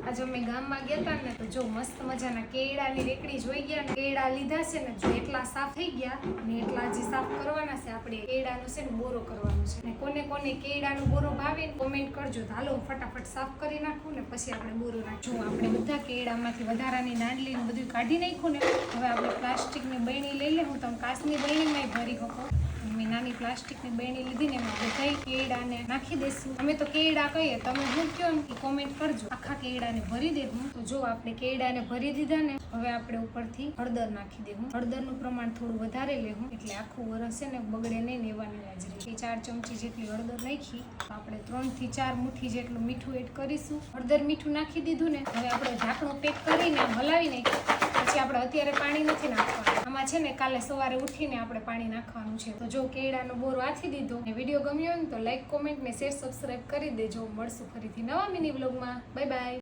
આજે અમે ગામમાં ગયા હતા ને તો જો મસ્ત મજાના કેળાની રેકડી જોઈ ગયા ને કેળા લીધા છે ને જો એટલા સાફ થઈ ગયા ને એટલા હજી સાફ કરવાના છે. આપણે કેળાનો છે ને બોરો કરવાનો છે ને કોને કોને કેળાનો બોરો ભાવે ને કોમેન્ટ કરજો. તો હાલો ફટાફટ સાફ કરી નાખું ને પછી આપણે બોરો નાખશું. આપણે બધા કેળામાંથી વધારાની નાંડલી ને બધું કાઢી નાખ્યું ને હવે આપણે પ્લાસ્ટિકની બરણી લઈ લે. હું તમે કાચની બરણીમાં ભરી શકો. મેં નાની પ્લાસ્ટિકની બરણી લીધી ને એમાં બધા કેળાને નાખી દઈશું. અમે તો કેળા કહીએ, તમે શું કહો ને એ કોમેન્ટ કરજો. આખા કેળાને ભરી દેવું. તો જો આપણે કેળાને ભરી દીધા ને હવે આપણે ઉપરથી હળદર નાખી દેવું. હળદરનું પ્રમાણ થોડું વધારે લેવું એટલે આખું વરસ છે ને બગડે નહીં ને એવાની હાજરી. 4 ચમચી જેટલી હળદર નાખી આપણે 3 થી 4 મુઠ્ઠી જેટલું મીઠું એડ કરીશું. હળદર મીઠું નાખી દીધું ને હવે આપણે ઢાંકણું પેક કરીને હલાવી નાખીએ. પછી આપણે અત્યારે પાણી નથી નાખવાનું. આમાં છે ને કાલે સવારે ઉઠીને આપણે પાણી નાખવાનું છે. તો જો કેળાનો બોરો આથી દીધો ને વિડીયો ગમ્યો હોય ને તો લાઈક, કોમેન્ટ ને શેર, સબસ્ક્રાઇબ કરી દેજો. મળશું ફરીથી નવા મિની વ્લોગમાં. Bye bye.